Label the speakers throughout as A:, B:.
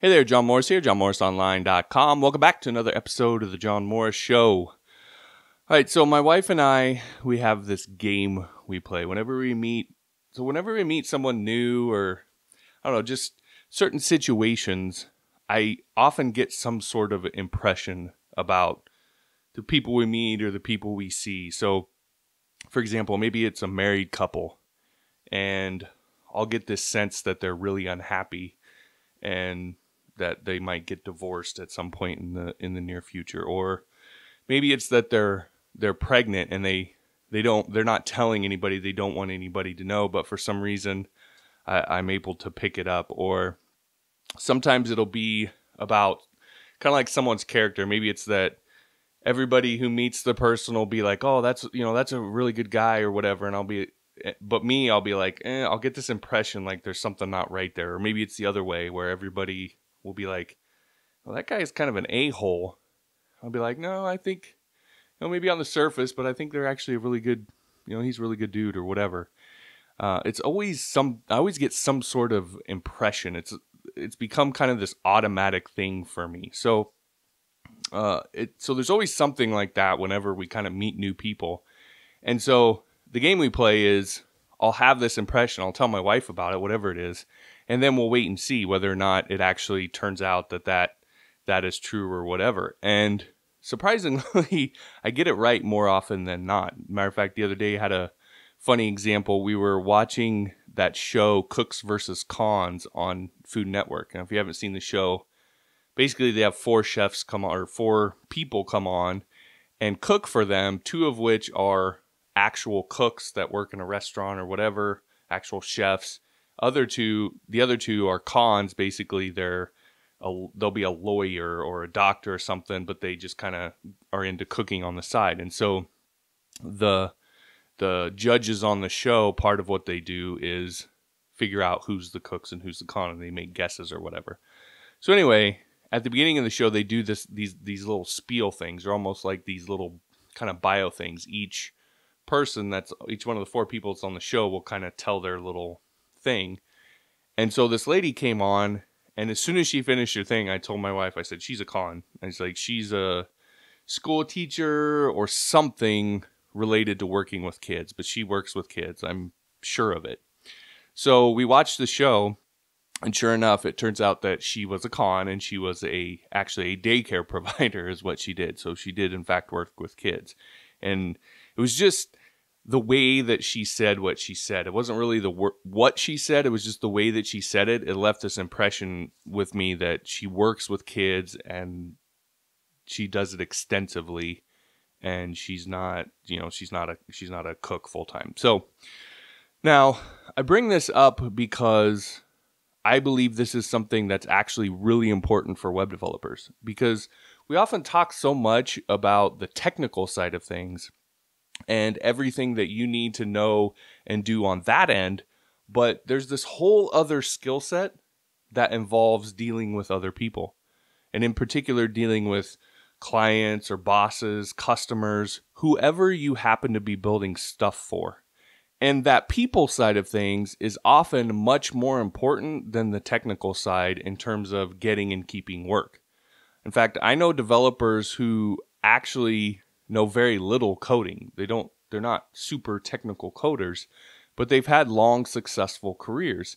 A: Hey there, John Morris here, johnmorrisonline.com. Welcome back to another episode of the John Morris Show. All right, so my wife and I, we have this game we play whenever we meet. So whenever we meet someone new or, I don't know, just certain situations, I often get some sort of impression about the people we meet or the people we see. So, for example, maybe it's a married couple, and I'll get this sense that they're really unhappy and that they might get divorced at some point in the near future. Or maybe it's that they're pregnant and they're not telling anybody, they don't want anybody to know, but for some reason I'm able to pick it up. Or sometimes it'll be about kind of like someone's character. Maybe it's that everybody who meets the person will be like, oh, that's a really good guy or whatever, and I'll be like, I'll get this impression like there's something not right there. Or maybe it's the other way where everybody will be like, well, that guy is kind of an a-hole. I'll be like, no, I think, maybe on the surface, but I think they're actually a really good, he's a really good dude or whatever. I always get some sort of impression. It's become kind of this automatic thing for me. So there's always something like that whenever we kind of meet new people. And so the game we play is, I'll have this impression, I'll tell my wife about it, whatever it is, and then we'll wait and see whether or not it actually turns out that is true or whatever. And surprisingly, I get it right more often than not. Matter of fact, the other day I had a funny example. We were watching that show, Cooks versus Cons, on Food Network. And if you haven't seen the show, basically they have four people come on and cook for them, two of which are actual cooks that work in a restaurant or whatever, actual chefs. The other two are cons. Basically, they'll be a lawyer or a doctor or something, but they just kind of are into cooking on the side. And so the judges on the show, part of what they do is figure out who's the cooks and who's the con, and they make guesses or whatever. So anyway, at the beginning of the show, they do these little spiel things. They're almost like these little kind of bio things. Each one of the four people that's on the show will kind of tell their little thing. And so this lady came on, and as soon as she finished her thing, I told my wife, I said, she's a con. And it's like, she's a school teacher or something related to working with kids, but she works with kids. I'm sure of it. So we watched the show, and sure enough, it turns out that she was a con, and she was actually a daycare provider is what she did. So she did, in fact, work with kids. And it was just the way that she said what she said. It wasn't really what she said. It was just the way that she said it. It left this impression with me that she works with kids and she does it extensively, and she's not a cook full time. So now I bring this up because I believe this is something that's actually really important for web developers, because we often talk so much about the technical side of things and everything that you need to know and do on that end, but there's this whole other skill set that involves dealing with other people, and in particular dealing with clients or bosses, customers, whoever you happen to be building stuff for. And that people side of things is often much more important than the technical side in terms of getting and keeping work. In fact, I know developers who actually know very little coding. They're not super technical coders, but they've had long, successful careers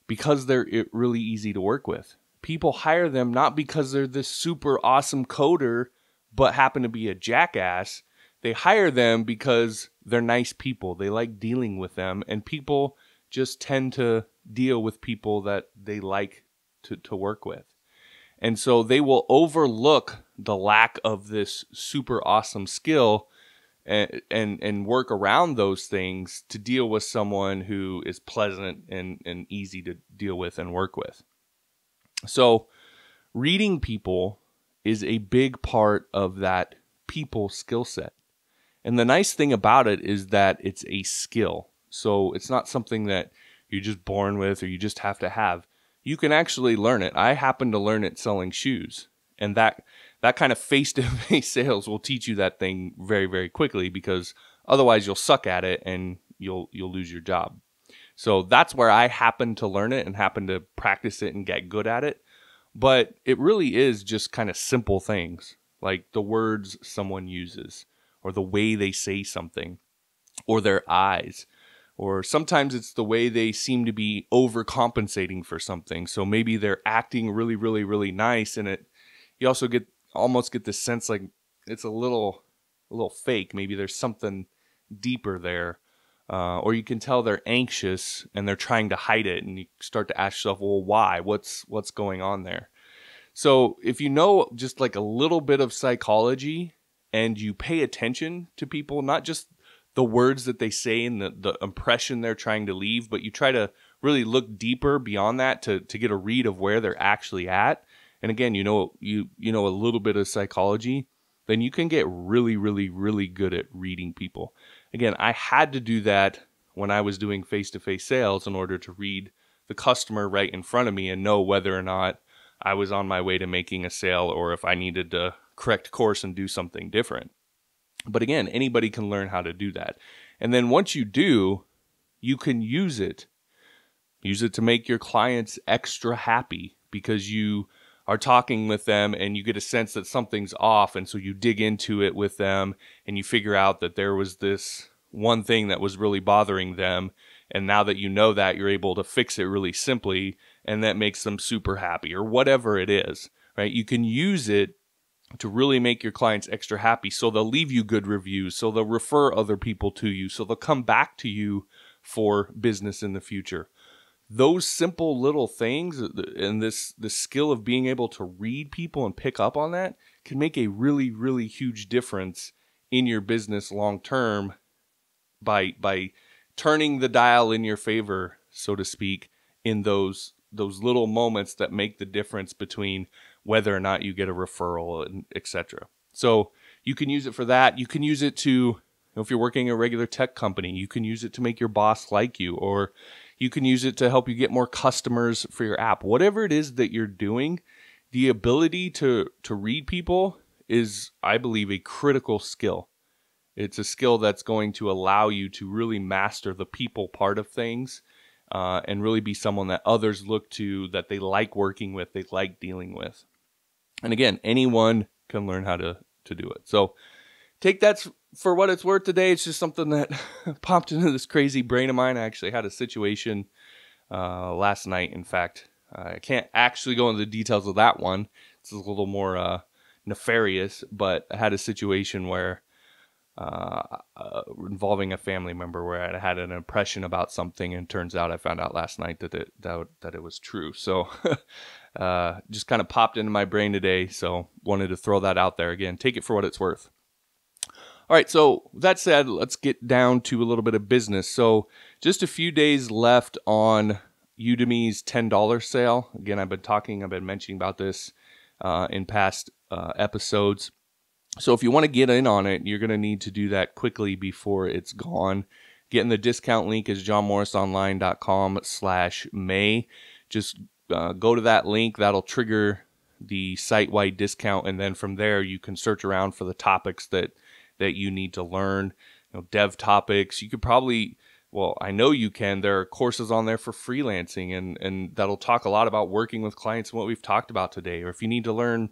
A: because they're really easy to work with. People hire them not because they're this super awesome coder, but happen to be a jackass. They hire them because they're nice people. They like dealing with them, and people just tend to deal with people that they like to work with. And so they will overlook the lack of this super awesome skill and work around those things to deal with someone who is pleasant and easy to deal with and work with. So reading people is a big part of that people skill set. And the nice thing about it is that it's a skill. So it's not something that you're just born with or you just have to have. You can actually learn it. I happen to learn it selling shoes. And that kind of face-to-face sales will teach you that thing very, very quickly, because otherwise you'll suck at it and you'll lose your job. So that's where I happen to learn it and happen to practice it and get good at it. But it really is just kind of simple things, like the words someone uses, or the way they say something, or their eyes. Or sometimes it's the way they seem to be overcompensating for something. So maybe they're acting really, really, really nice, and you also almost get this sense like it's a little fake. Maybe there's something deeper there. Or you can tell they're anxious and they're trying to hide it, and you start to ask yourself, well, why? What's going on there? So if you know just like a little bit of psychology and you pay attention to people, not just the words that they say and the impression they're trying to leave, but you try to really look deeper beyond that to get a read of where they're actually at. And again, you know a little bit of psychology, then you can get really, really, really good at reading people. Again, I had to do that when I was doing face-to-face sales in order to read the customer right in front of me and know whether or not I was on my way to making a sale or if I needed to correct course and do something different. But again, anybody can learn how to do that. And then once you do, you can use it. Use it to make your clients extra happy because you are talking with them and you get a sense that something's off. And so you dig into it with them and you figure out that there was this one thing that was really bothering them. And now that you know that, you're able to fix it really simply, and that makes them super happy or whatever it is, right? You can use it to really make your clients extra happy. So they'll leave you good reviews. So they'll refer other people to you. So they'll come back to you for business in the future. Those simple little things and this skill of being able to read people and pick up on that can make a really, really huge difference in your business long term by turning the dial in your favor, so to speak, in those little moments that make the difference between whether or not you get a referral, and etc. So you can use it for that. You can use it to, if you're working at a regular tech company, you can use it to make your boss like you, or you can use it to help you get more customers for your app. Whatever it is that you're doing, the ability to read people is, I believe, a critical skill. It's a skill that's going to allow you to really master the people part of things and really be someone that others look to, that they like working with, they like dealing with. And again, anyone can learn how to do it. So take that for what it's worth today. It's just something that popped into this crazy brain of mine. I actually had a situation last night. In fact, I can't actually go into the details of that one. It's a little more nefarious, but I had a situation where involving a family member where I had an impression about something, and turns out I found out last night that it was true. So just kind of popped into my brain today. So wanted to throw that out there again. Take it for what it's worth. All right, so that said, let's get down to a little bit of business. So just a few days left on Udemy's $10 sale. Again, I've been mentioning about this in past episodes. So if you want to get in on it, you're going to need to do that quickly before it's gone. Getting the discount link is johnmorrisonline.com/May. Just go to that link. That'll trigger the site-wide discount, and then from there you can search around for the topics that you need to learn. Dev topics. You could probably, well, I know you can. There are courses on there for freelancing, and that'll talk a lot about working with clients and what we've talked about today. Or if you need to learn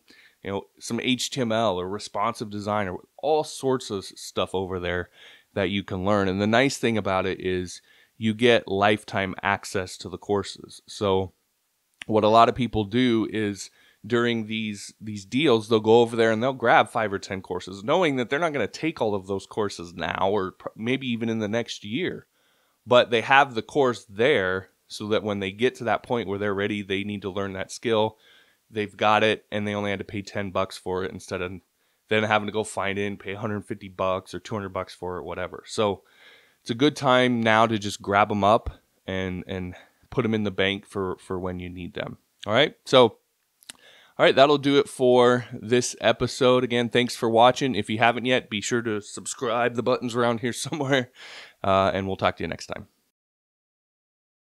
A: some HTML or responsive design, or all sorts of stuff over there that you can learn. And the nice thing about it is you get lifetime access to the courses. So what a lot of people do is during these deals, they'll go over there and they'll grab 5 or 10 courses, knowing that they're not going to take all of those courses now, or maybe even in the next year. But they have the course there so that when they get to that point where they're ready, they need to learn that skill, they've got it, and they only had to pay $10 for it instead of then having to go find it and pay $150 or $200 for it, whatever. So it's a good time now to just grab them up and put them in the bank for when you need them. All right. So, all right, that'll do it for this episode. Again, thanks for watching. If you haven't yet, be sure to subscribe. The button's around here somewhere, and we'll talk to you next time.